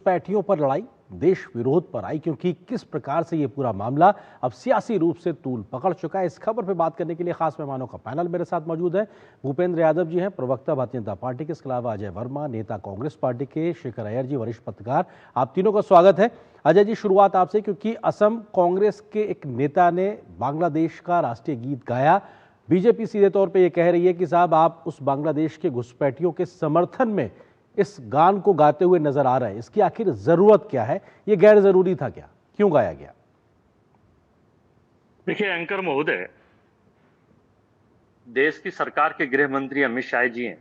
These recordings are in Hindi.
घुसपैठियों पर लड़ाई देश विरोध पर आई, क्योंकि किस प्रकार से ये पूरा मामला अब सियासी रूप से तूल पकड़ चुका है। इस खबर पर बात करने के लिए खास मेहमानों का पैनल मेरे साथ मौजूद है। भूपेंद्र यादव जी हैं, प्रवक्ता भारतीय जनता पार्टी के, इसके अलावा अजय वर्मा, नेता कांग्रेस पार्टी के, शेखर अय्यर जी, वरिष्ठ पत्रकार। आप तीनों का स्वागत है। अजय जी, शुरुआत आपसे, क्योंकि असम कांग्रेस के एक नेता ने बांग्लादेश का राष्ट्रीय गीत गाया। बीजेपी सीधे तौर पर यह कह रही है कि साहब आप उस बांग्लादेश के घुसपैठियों के समर्थन में इस गान को गाते हुए नजर आ रहे हैं। इसकी आखिर जरूरत क्या है? ये गैर जरूरी था क्या? क्यों गाया गया? देखिए एंकर महोदय, देश की सरकार के गृह मंत्री अमित शाह जी हैं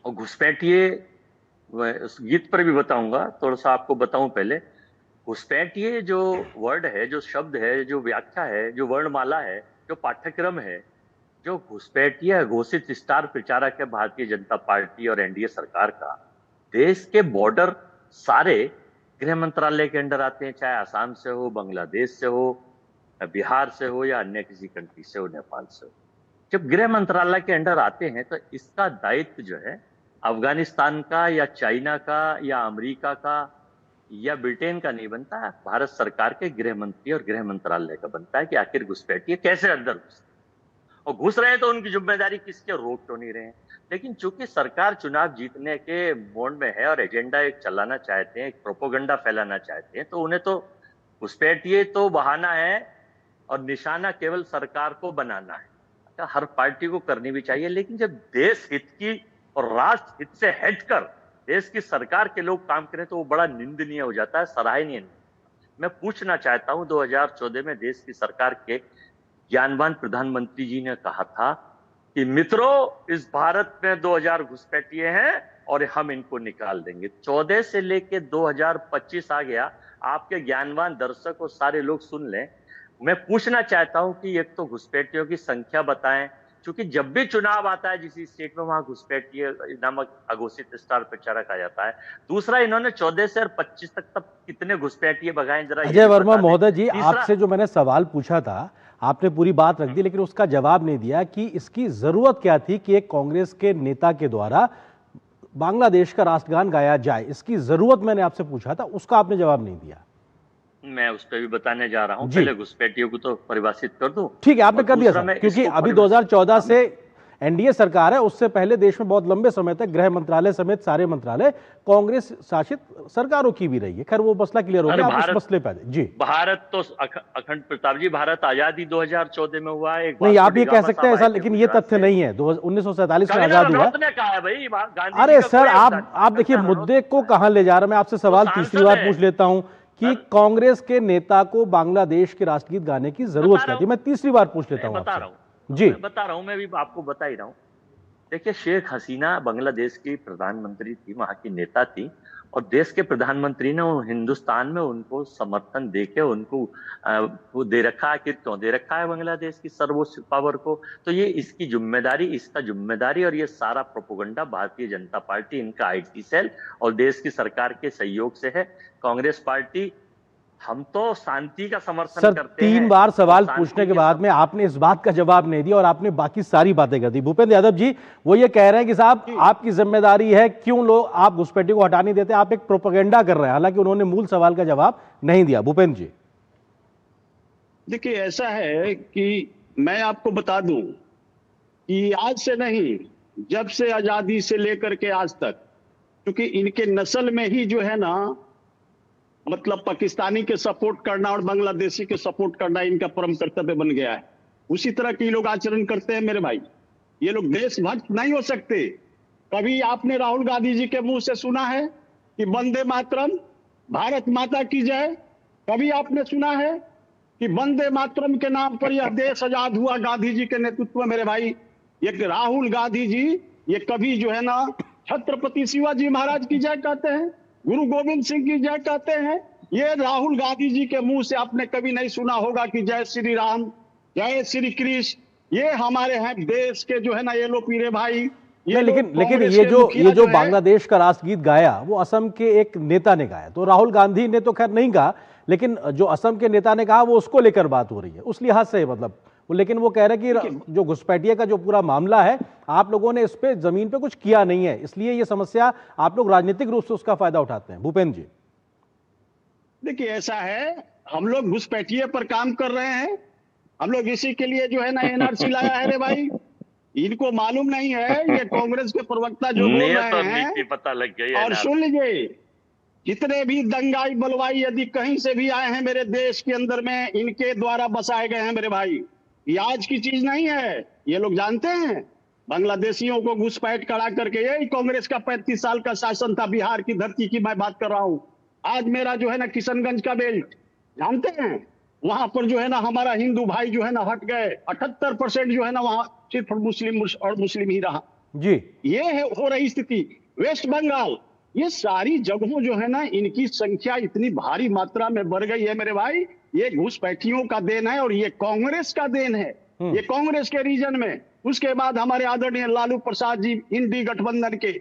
और घुसपैठिए, उस गीत पर भी बताऊंगा, थोड़ा सा आपको बताऊं पहले। घुसपैठिए जो वर्ड है, जो शब्द है, जो व्याख्या है, जो वर्णमाला है, जो पाठ्यक्रम है, जो घुसपैठिया घोषित स्टार प्रचारक है भारतीय जनता पार्टी और एनडीए सरकार का, देश के बॉर्डर सारे गृह मंत्रालय के अंडर आते हैं, चाहे आसाम से हो, बांग्लादेश से हो, बिहार से हो या अन्य किसी कंट्री से हो, नेपाल से हो। जब गृह मंत्रालय के अंडर आते हैं तो इसका दायित्व जो है अफगानिस्तान का या चाइना का या अमेरिका का या ब्रिटेन का नहीं बनता है, भारत सरकार के गृह मंत्री और गृह मंत्रालय का बनता है कि आखिर घुसपैठिए कैसे अंदर घुसते और घुस रहे हैं तो उनकी जिम्मेदारी किसके, रोक क्यों नहीं रहे हैं। लेकिन चूंकि सरकार चुनाव जीतने के मोड में है और एजेंडा एक चलाना चाहते हैं, एक प्रोपोगंडा फैलाना चाहते हैं, तो उन्हें तो घुसपैठिए तो बहाना है और निशाना केवल सरकार को बनाना है। हर पार्टी को करनी भी चाहिए, लेकिन जब देश हित की और राष्ट्र हित से हटकर देश की सरकार के लोग काम करें तो वो बड़ा निंदनीय हो जाता है, सराहनीय नहीं। मैं पूछना चाहता हूं, 2014 में देश की सरकार के ज्ञानवान प्रधानमंत्री जी ने कहा था कि मित्रों, इस भारत में 2000 घुसपैठिए हैं और हम इनको निकाल देंगे। 14 से लेके 2025 आ गया। आपके ज्ञानवान दर्शक और सारे लोग सुन लें। मैं पूछना चाहता हूं कि एक तो घुसपैठियों की संख्या बताएं, क्योंकि जब भी चुनाव आता है जिस स्टेट में, वहां घुसपैठिए नामक अघोषित स्टार प्रचारक आ जाता है। दूसरा, इन्होंने 14 से और 25 तक तब कितने घुसपैठिए भगाए, जरा अजय वर्मा महोदय जी, आपसे जो मैंने सवाल पूछा था, आपने पूरी बात रख दी, लेकिन उसका जवाब नहीं दिया कि इसकी जरूरत क्या थी कि एक कांग्रेस के नेता के द्वारा बांग्लादेश का राष्ट्रगान गाया जाए। इसकी जरूरत मैंने आपसे पूछा था, उसका आपने जवाब नहीं दिया। मैं उस पर भी बताने जा रहा हूं। पहले घुसपैठियों को तो परिभाषित कर दूं। ठीक है, आपने कर दिया सर, क्योंकि अभी 2014 से एनडीए सरकार है, उससे पहले देश में बहुत लंबे समय तक गृह मंत्रालय समेत सारे मंत्रालय कांग्रेस शासित सरकारों की भी रही है। खैर वो मसला क्लियर हो गया, आप इस मसले पे जी। भारत तो अखंड प्रताप जी, भारत आजादी 2014 में हुआ है। नहीं, आप ये कह सकते हैं ऐसा, लेकिन ये तथ्य नहीं है। 1947 में आजाद हुआ। अरे सर, आप देखिए मुद्दे को कहां ले जा रहे हैं। मैं आपसे सवाल तीसरी बार पूछ लेता हूं कि कांग्रेस के नेता को बांग्लादेश के राष्ट्रगीत गाने की जरूरत क्या थी? मैं तीसरी बार पूछ लेता हूं आपसे। जी बता रहा हूं, मैं भी आपको बता ही रहा हूं। देखिए, शेख हसीना बांग्लादेश की प्रधानमंत्री थी, वहां की नेता थी, और देश के प्रधानमंत्री ने हिंदुस्तान में उनको समर्थन देके उनको वो दे रखा है। कि क्यों दे रखा है बांग्लादेश की सर्वोच्च पावर को? तो ये इसकी जिम्मेदारी, इसका जिम्मेदारी और ये सारा प्रोपोगंडा भारतीय जनता पार्टी, इनका आईटी सेल और देश की सरकार के सहयोग से है। कांग्रेस पार्टी, हम तो शांति का समर्थन करते हैं। 3 बार सवाल पूछने के बाद में आपने इस बात का जवाब नहीं दिया और आपने बाकी सारी बातें कर दी। भूपेंद्र यादव जी वो ये कह रहे हैं कि साहब आपकी जिम्मेदारी है, क्यों लोग आप घुसपैठियों को हटा नहीं देते, आप एक प्रोपेगेंडा कर रहे हैं। हालांकि उन्होंने मूल सवाल का जवाब नहीं दिया। भूपेंद्र जी देखिए, ऐसा है कि मैं आपको बता दूं कि आज से नहीं, जब से आजादी से लेकर के आज तक, क्योंकि इनके नस्ल में ही जो है ना, मतलब पाकिस्तानी के सपोर्ट करना और बांग्लादेशी के सपोर्ट करना इनका परम कर्तव्य बन गया है। उसी तरह के लोग आचरण करते हैं मेरे भाई। ये लोग देशभक्त नहीं हो सकते। कभी आपने राहुल गांधी जी के मुंह से सुना है कि वंदे मातरम, भारत माता की जय? कभी आपने सुना है कि वंदे मातरम के नाम पर यह देश आजाद हुआ गांधी जी के नेतृत्व में? मेरे भाई, ये राहुल गांधी जी ये कभी जो है ना छत्रपति शिवाजी महाराज की जय कहते हैं, गुरु गोविंद सिंह की जय कहते हैं। ये राहुल गांधी जी के मुंह से आपने कभी नहीं सुना होगा कि जय श्री राम, जय श्री कृष्ण। ये हमारे हैं देश के जो है ना ये लो पीरे भाई। लेकिन ये जो बांग्लादेश का राष्ट्रगीत गाया वो असम के एक नेता ने गाया, तो राहुल गांधी ने तो खैर नहीं कहा, लेकिन जो असम के नेता ने कहा वो उसको लेकर बात हो रही है। उस लिहाज से मतलब वो लेकिन वो कह रहे हैं कि जो घुसपैठिया का जो पूरा मामला है, आप लोगों ने इस पे जमीन पे कुछ किया नहीं है, इसलिए ये समस्या आप लोग राजनीतिक रूप से उसका फायदा उठाते हैं। भूपेंद्र जी, देखिए ऐसा है, हम लोग घुसपैठिए पर काम कर रहे हैं। हम लोग इसी के लिए जो है ना एनआरसी लाया है रे भाई। इनको मालूम नहीं है, ये कांग्रेस के प्रवक्ता जो बोल नियत और रहे नीति हैं। पता लग गई और है। सुन लीजिए, जितने भी दंगाई बलवाई यदि कहीं से भी आए हैं मेरे देश के अंदर में, इनके द्वारा बसाए गए हैं मेरे भाई। ये आज की चीज नहीं है, ये लोग जानते हैं। बांग्लादेशियों को घुसपैठ करा करके, यही कांग्रेस का 35 साल का शासन था। बिहार की धरती की मैं बात कर रहा हूं। आज मेरा जो है ना किशनगंज का बेल्ट जानते हैं, वहां पर जो है ना हमारा हिंदू भाई जो है ना हट गए। 78% जो है ना वहां सिर्फ मुस्लिम ही रहा। जी ये है हो रही स्थिति। वेस्ट बंगाल, ये सारी जगहों जो है ना, इनकी संख्या इतनी भारी मात्रा में बढ़ गई है मेरे भाई। ये घुसपैठियों का देन है और ये कांग्रेस का देन है। ये कांग्रेस के रीजन में, उसके बाद हमारे आदरणीय लालू प्रसाद जी इंडी गठबंधन के,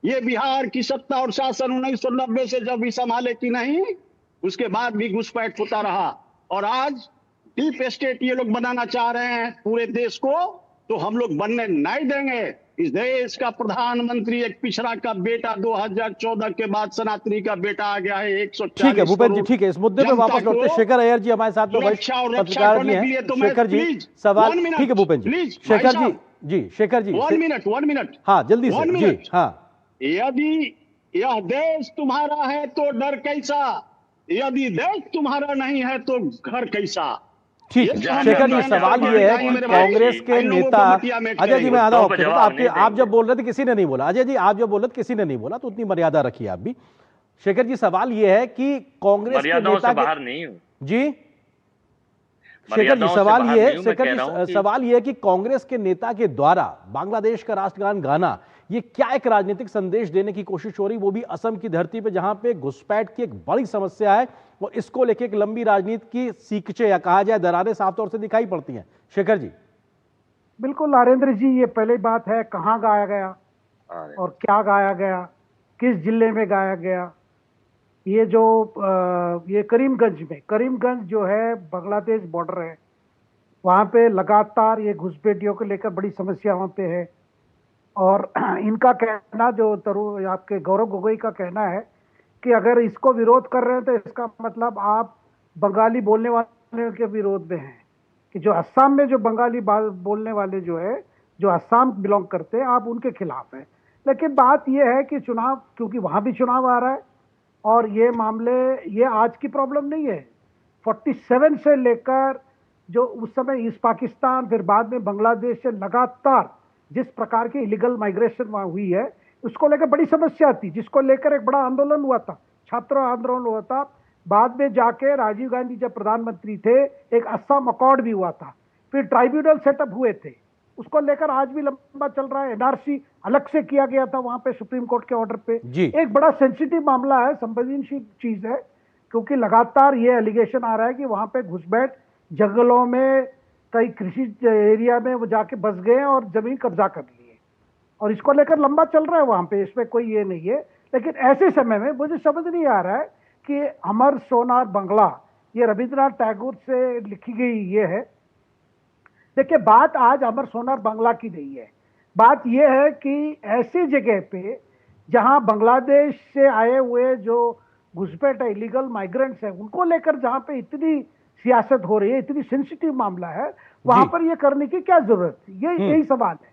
ये बिहार की सत्ता और शासन 1990 से जब भी संभाले कि नहीं, उसके बाद भी घुसपैठ होता रहा। और आज डीप स्टेट ये लोग बनाना चाह रहे हैं पूरे देश को, तो हम लोग बनने नहीं देंगे। इस देश का प्रधानमंत्री एक पिछड़ा का बेटा, 2014 के बाद सनातनी का बेटा आ गया है। 140 ठीक है भूपेंद्र जी, ठीक है, इस मुद्दे पे वापस लौटते हैं। शेखर अय्यर जी हमारे साथ में सुरक्षा और रक्षा पत्रकार जी करने के लिए हैं। तो मैं शेखर जी प्लीज सवाल, 1 मिनट, ठीक है भूपेंद्र जी, प्लीज शेखर जी, जी शेखर जी 1 मिनट, हाँ जल्दी से 1 जी, मिनट। हाँ। यदि यह देश तुम्हारा है तो डर कैसा, यदि देश तुम्हारा नहीं है तो घर कैसा। ठीक है शेखर जी, सवाल ये है कि कांग्रेस के नेता, अजय जी मैं आ रहा हूं आपके, आप जब बोल रहे थे किसी ने नहीं बोला, अजय जी आप जब बोल रहे थे किसी ने नहीं बोला, तो उतनी मर्यादा रखिए आप भी। शेखर जी सवाल ये है कि कांग्रेस के नेता बाहर नहीं हूं जी, शेखर जी सवाल ये है, शेखर जी सवाल ये है कि कांग्रेस के नेता के द्वारा बांग्लादेश का राष्ट्रगान गाना, ये क्या एक राजनीतिक संदेश देने की कोशिश हो रही, वो भी असम की धरती पे जहां पे घुसपैठ की एक बड़ी समस्या है, और इसको लेके एक लंबी राजनीति की सीकचे या कहा जाए दरारें साफ तौर से दिखाई पड़ती हैं। शेखर जी बिल्कुल नरेंद्र जी, ये पहले बात है कहाँ गाया गया और क्या गाया गया, किस जिले में गाया गया। ये जो ये करीमगंज जो है बांग्लादेश बॉर्डर है, वहाँ पे लगातार ये घुसपैठियों को लेकर बड़ी समस्या वहाँ पे है। और इनका कहना, जो आपके गौरव गोगोई का कहना है कि अगर इसको विरोध कर रहे हैं तो इसका मतलब आप बंगाली बोलने वाले के विरोध में हैं, कि जो असम में जो बंगाली बोलने वाले जो है, जो असम बिलोंग करते हैं, आप उनके खिलाफ हैं। लेकिन बात यह है कि चुनाव, क्योंकि वहाँ भी चुनाव आ रहा है, और ये मामले, ये आज की प्रॉब्लम नहीं है। 47 से लेकर जो उस समय ईस्ट पाकिस्तान, फिर बाद में बांग्लादेश से लगातार जिस प्रकार की इलीगल माइग्रेशन वहाँ हुई है, उसको लेकर बड़ी समस्या थी, जिसको लेकर एक बड़ा आंदोलन हुआ था, छात्र आंदोलन हुआ था। बाद में जाके राजीव गांधी जब प्रधानमंत्री थे, एक असम अकॉर्ड भी हुआ था, फिर ट्राइब्यूनल सेटअप हुए थे, उसको लेकर आज भी लंबा चल रहा है। एनआरसी अलग से किया गया था वहां पे सुप्रीम कोर्ट के ऑर्डर पे। एक बड़ा सेंसिटिव मामला है, संवेदनशील चीज है, क्योंकि लगातार ये एलिगेशन आ रहा है कि वहां पे घुसपैठ जंगलों में, कई कृषि एरिया में वो जाके बस गए और जमीन कब्जा कर लिए, और इसको लेकर लंबा चल रहा है वहां पे, इसमें कोई ये नहीं है। लेकिन ऐसे समय में मुझे समझ नहीं आ रहा है कि अमर सोनार बांग्ला, ये रविंद्रनाथ टैगोर से लिखी गई ये है। देखिए बात आज अमर सोनार बांग्ला की नहीं है, बात यह है कि ऐसी जगह पे जहां बांग्लादेश से आए हुए जो घुसपैठ है, इलीगल माइग्रेंट्स हैं, उनको लेकर जहां पे इतनी सियासत हो रही है, इतनी सेंसिटिव मामला है, वहां पर ये करने की क्या जरूरत थी, यही सवाल है।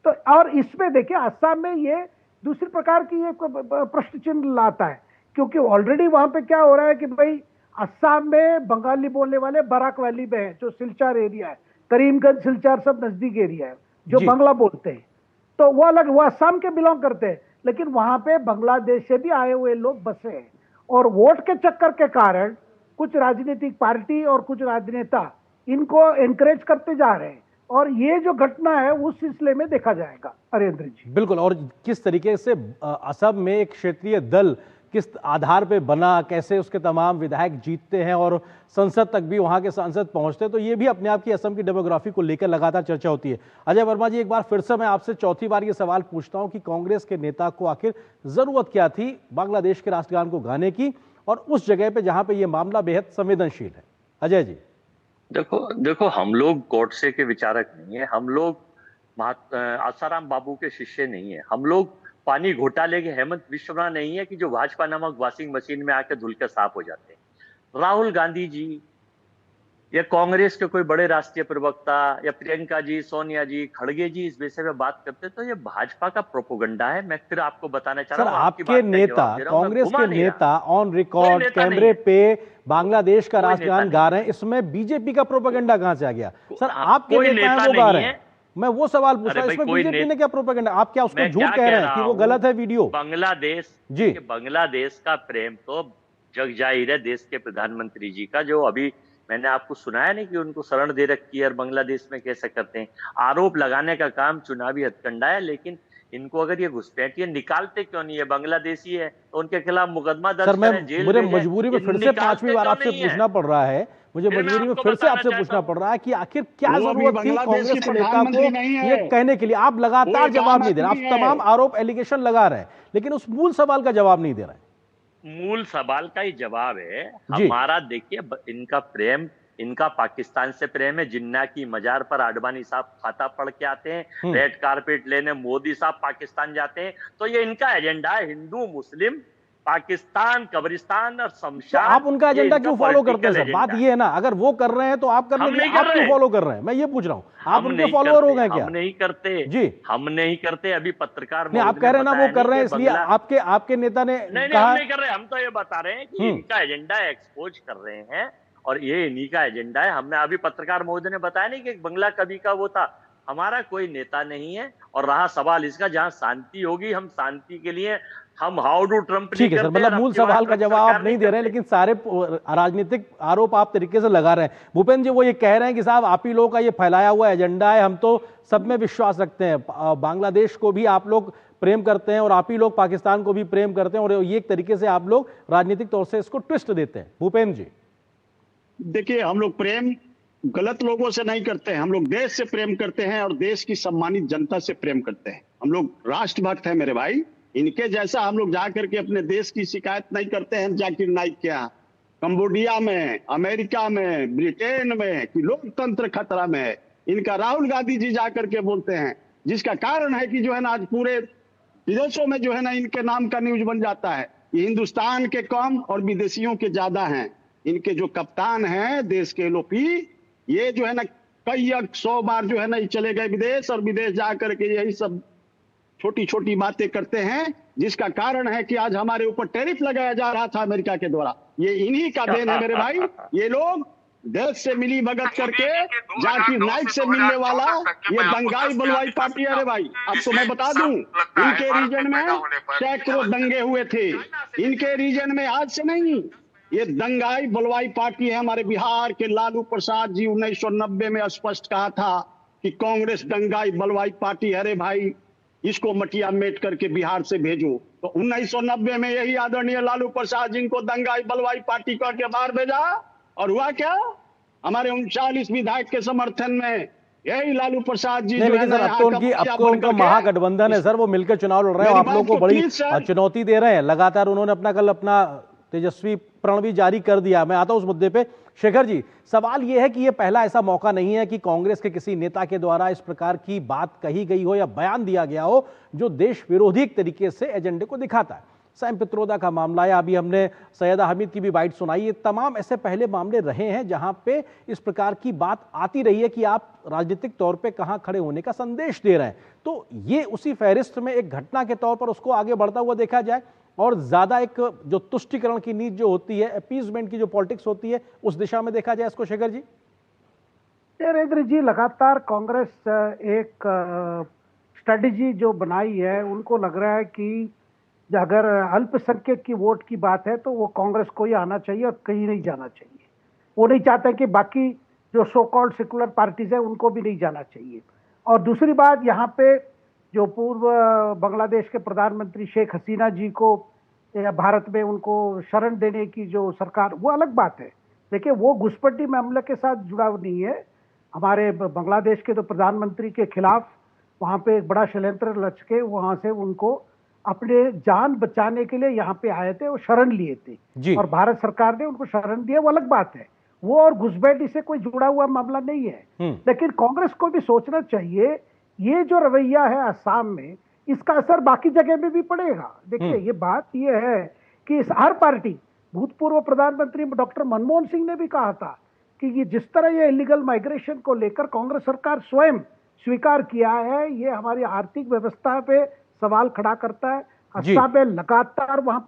तो और इसमें देखिए असम में ये दूसरी प्रकार की एक प्रश्न चिन्ह लाता है, क्योंकि ऑलरेडी वहां पे क्या हो रहा है कि भाई असम में बंगाली बोलने वाले बराक वैली में है, जो सिलचर एरिया है, करीमगंज सिलचर सब नजदीक एरिया है, जो बांग्ला बोलते हैं, तो वो अलग, वो असम के बिलोंग करते हैं। लेकिन वहां पे बांग्लादेश से भी आए हुए लोग बसे हैं, और वोट के चक्कर के कारण कुछ राजनीतिक पार्टी और कुछ राजनेता इनको एनकरेज करते जा रहे हैं, और ये जो घटना है उस सिलसिले में देखा जाएगा नरेंद्र जी। बिल्कुल, और किस तरीके से असम में एक क्षेत्रीय दल किस आधार पे बना, कैसे उसके तमाम विधायक जीतते हैं और संसद तक भी वहां के सांसद पहुंचते हैं, तो ये भी अपने आप की असम की डेमोग्राफी को लेकर लगातार चर्चा होती है। अजय वर्मा जी, एक बार फिर से मैं आपसे चौथी बार ये सवाल पूछता हूं कि कांग्रेस के नेता को आखिर जरूरत क्या थी बांग्लादेश के राष्ट्रगान को गाने की, और उस जगह पे जहां पे ये मामला बेहद संवेदनशील है। अजय जी। देखो देखो, हम लोग गोडसे के विचारक नहीं है, हम लोग आसाराम बाबू के शिष्य नहीं है, हम लोग पानी घोटाले के हेमंत बिश्वा नहीं है कि जो भाजपा नामक वॉशिंग मशीन में आके धुल के साफ हो जाते हैं। राहुल गांधी जी या कांग्रेस के कोई बड़े राष्ट्रीय प्रवक्ता या प्रियंका जी, सोनिया जी, खड़गे जी इस विषय में बात करते तो ये भाजपा का प्रोपोगंडा है। मैं फिर आपको बताना चाह सर, रहा हूँ, आपकी आपके बात का नेता, जवाब दे रहा हूँ, मैं कांग्रेस घुमा के नहीं रहा। नेता ऑन कोई रिकॉर्ड नेता नहीं कैमरे है, पे बांग्लादेश का कोई राष्ट्रगान नेता गा नहीं रहे है, हैं, इसमें बीजेपी का प्रोपेगेंडा कहां से आ गया? सर, आपके कोई नेता हैं नेता वो गा नहीं रहे है। हैं, मैं वो सवाल पूछ अरे रहा हूं, भाई, इसमें कोई बीजेपी ने क्या प्रोपेगेंडा? आप क्या उसको मैं झूठ क्या कह कह रहे हैं रहा कि वो हूँ, गलत है वीडियो? बांग्लादेश जी। बांग्लादेश का प्रेम तो जग जाहिर है देश के प्रधानमंत्री जी का, जो अभी मैंने आपको सुनाया नहीं कि उनको शरण दे रखी है और बांग्लादेश में कैसे करते हैं। आरोप लगाने का काम चुनावी हथकंडा है, लेकिन इनको अगर ये घुसपैठिए निकालते क्यों नहीं है? बांग्लादेशी है तो उनके खिलाफ मुकदमा सर, दर्ज मैं करें, जेल मुझे भेजें। मजबूरी में ये फिर से पांचवी निकालते बार क्यों आपसे नहीं है? पूछना पड़ रहा है, मुझे फिर मैं मजबूरी में आपको फिर से बताना आपसे चाहता पूछना हूँ, पड़ रहा है कि आखिर क्या वो अभी जरूरत थी बांग्लादेश कांग्रेस के के नेता को प्रधानमंत्री नहीं ये है, कहने के लिए? आप वो लगातार एक आम जवाब नहीं दे रहे, आदमी आप है। तमाम आरोप एलिगेशन लगा रहे हैं, लेकिन उस मूल सवाल का जवाब नहीं दे रहे हैं। मूल सवाल का ही जवाब है जी। हमारा। देखिए, इनका प्रेम, इनका पाकिस्तान से प्रेम है। जिन्ना की मजार पर आडवाणी साहब खाता पढ़ के आते हैं, हम्म। रेड कारपेट लेने मोदी साहब पाकिस्तान जाते हैं, तो ये इनका एजेंडा है। हिंदू मुस्लिम पाकिस्तान, कब्रिस्तान और तो आप शमशान, उनका ये एजेंडा इनका क्यों फॉलो करते हैं पॉलिटिकल सर? बात एजेंडा है। ये है ना, अगर वो कर रहे हैं तो आप करने हम के लिए नहीं कर आप क्यों रहे, फॉलो कर रहे हैं? मैं ये पूछ रहा हूं, आप हम उनके नहीं फॉलोअर हो करते, गए हम क्या? नहीं करते, जी। हम नहीं करते। अभी पत्रकार नहीं, आप महोदय कह ने रहे हैं ना वो बताया कर नहीं रहे कि हैं, इसलिए बंगला, आपके आपके नेता ने नहीं हम कहा। नहीं कर रहे, हम तो ये बता रहे हैं कि इनका एजेंडा एक्सपोज कर रहे हैं और ये इन्हीं का एजेंडा है। हमने अभी पत्रकार महोदय ने बताया नहीं कि बंगला कवि का वो था। हमारा कोई नेता नहीं है। और रहा सवाल इसका, जहां शांति होगी हम शांति के लिए, हम हाउ डू ट्रंप नहीं ठीक है सर, करते मतलब और मूल अब की बार सवाल का ट्रंप जवाब आप सरकार नहीं नहीं दे रहे हैं, करते। लेकिन सारे राजनीतिक आरोप आप तरीके से लगा रहे हैं। भूपेंद्र जी वो ये कह रहे हैं कि साहब आप ही लोगों का ये फैलाया हुआ एजेंडा है, हम तो सब में विश्वास रखते हैं, बांग्लादेश को भी आप लोग प्रेम करते हैं और आप ही लोग पाकिस्तान को भी प्रेम करते हैं, और ये एक तरीके से आप लोग राजनीतिक तौर से इसको ट्विस्ट देते हैं। भूपेंद्र जी देखिए, हम लोग प्रेम गलत लोगों से नहीं करते हैं, हम लोग देश से प्रेम करते हैं और देश की सम्मानित जनता से प्रेम करते हैं। हम लोग राष्ट्रभक्त हैं मेरे भाई। इनके जैसा हम लोग जाकर के अपने देश की शिकायत नहीं करते हैं जाकिर नाइक के यहाँ, कंबोडिया में, अमेरिका में, ब्रिटेन में कि लोकतंत्र खतरा में है। इनका राहुल गांधी जी जाकर के बोलते हैं, जिसका कारण है कि जो है ना आज पूरे विदेशों में जो है ना इनके नाम का न्यूज बन जाता है। ये हिंदुस्तान के कम और विदेशियों के ज्यादा हैं। इनके जो कप्तान हैं देश के एलओपी, ये जो है ना कई 100 बार जो है ना चले गए विदेश, और विदेश जाकर के यही सब छोटी छोटी बातें करते हैं, जिसका कारण है कि आज हमारे ऊपर टैरिफ लगाया जा रहा था अमेरिका के द्वारा। ये इन्हीं का देन है मेरे भाई। ये लोग देश से मिली भगत करके जाकिर नाइक से मिलने वाला ये दंगाई बलवाई पार्टी है रे भाई। आपको मैं बता दूं, इनके रीजन में सैकड़ों दंगे हुए थे। इनके रीजन में आज से नहीं, ये दंगाई बलवाई पार्टी है। हमारे बिहार के लालू प्रसाद जी 1990 में स्पष्ट कहा था कि कांग्रेस दंगाई बलवाई पार्टी है रे भाई, इसको मटिया मेट करके बिहार से भेजो। तो 1990 में यही आदरणीय लालू प्रसाद जी को दंगाई बलवाई पार्टी करके बाहर भेजा, और हुआ क्या? हमारे 39 विधायक के समर्थन में यही लालू प्रसाद जी नहीं, जो है लेकिन ना सर यहाँ अब तो उनका महागठबंधन है सर, वो मिलकर चुनाव लड़ रहे हैं, मेरी आप लोगों बात को को बड़ी प्लीज सर। चुनौती दे रहे हैं। लगातार उन्होंने कल अपना तेजस्वी प्रण भी जारी कर दिया। मैं आता हूं उस मुद्दे पे। शेखर जी, सवाल यह है कि यह पहला ऐसा मौका नहीं है कि कांग्रेस के किसी नेता के द्वारा इस प्रकार की बात कही गई हो या बयान दिया गया हो जो देश विरोधी तरीके से एजेंडे को दिखाता है। सैम पित्रोदा का मामला है, अभी हमने सैयदा हमीद की भी बाइट सुनाई, ये तमाम ऐसे पहले मामले रहे हैं जहां पे इस प्रकार की बात आती रही है कि आप राजनीतिक तौर पे कहां खड़े होने का संदेश दे रहे हैं। तो ये उसी फहरिस्त में एक घटना के तौर पर उसको आगे बढ़ता हुआ देखा जाए, और ज्यादा एक जो तुष्टिकरण की नीति जो होती है, अपीजमेंट की जो पॉलिटिक्स होती है, उस दिशा में देखा जाए इसको? शेखर जी नरेंद्र जी, लगातार कांग्रेस एक स्ट्रेटेजी जो बनाई है, उनको लग रहा है कि अगर अल्पसंख्यक की वोट की बात है तो वो कांग्रेस को ही आना चाहिए और कहीं नहीं जाना चाहिए। वो नहीं चाहते कि बाकी जो सो कॉल्ड सेकुलर पार्टीज है उनको भी नहीं जाना चाहिए। और दूसरी बात, यहाँ पे जो पूर्व बांग्लादेश के प्रधानमंत्री शेख हसीना जी को भारत में उनको शरण देने की जो सरकार, वो अलग बात है। देखिए, वो घुसपैठी मामले के साथ जुड़ा नहीं है। हमारे बांग्लादेश के तो प्रधानमंत्री के खिलाफ वहाँ पे एक बड़ा षड्यंत्र रच के वहाँ से उनको अपने जान बचाने के लिए यहाँ पे आए थे, वो शरण लिए थे और भारत सरकार ने उनको शरण दिया, वो अलग बात है। वो और घुसपैठी से कोई जुड़ा हुआ मामला नहीं है। लेकिन कांग्रेस को भी सोचना चाहिए, ये जो रवैया है असम में, इसका असर बाकी जगह में भी पड़ेगा। देखिए, ये बात ये है कि इस हर पार्टी, भूतपूर्व प्रधानमंत्री डॉक्टर मनमोहन सिंह ने भी कहा था कि ये जिस तरह ये इलीगल माइग्रेशन को लेकर कांग्रेस सरकार स्वयं स्वीकार किया है, ये हमारी आर्थिक व्यवस्था पे सवाल खड़ा करता है। असम में लगातार वहां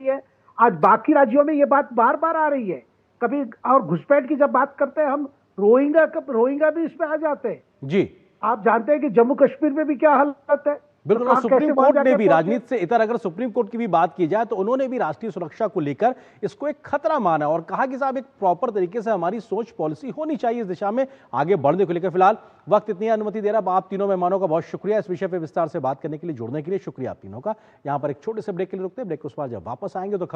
है, आज बाकी राज्यों में ये बात बार बार आ रही है कभी। और घुसपैठ की जब बात करते हैं हम, रोहिंग्या भी इसमें आ जाते हैं जी। आप जानते हैं कि जम्मू कश्मीर में भी क्या हालत है। बिल्कुल, और सुप्रीम कोर्ट ने भी राजनीति से इतर अगर सुप्रीम कोर्ट की भी बात की जाए तो उन्होंने भी राष्ट्रीय सुरक्षा को लेकर इसको एक खतरा माना और कहा कि साहब एक प्रॉपर तरीके से हमारी सोच पॉलिसी होनी चाहिए इस दिशा में आगे बढ़ने को लेकर। फिलहाल वक्त इतनी अनुमति दे रहा। आप तीनों मेहमानों का बहुत शुक्रिया इस विषय पर विस्तार से बात करने के लिए, जुड़ने के लिए शुक्रिया आप तीनों का। यहाँ पर एक छोटे से ब्रेक के लिए रुकते हैं। ब्रेक के उस बार जब वापस आएंगे तो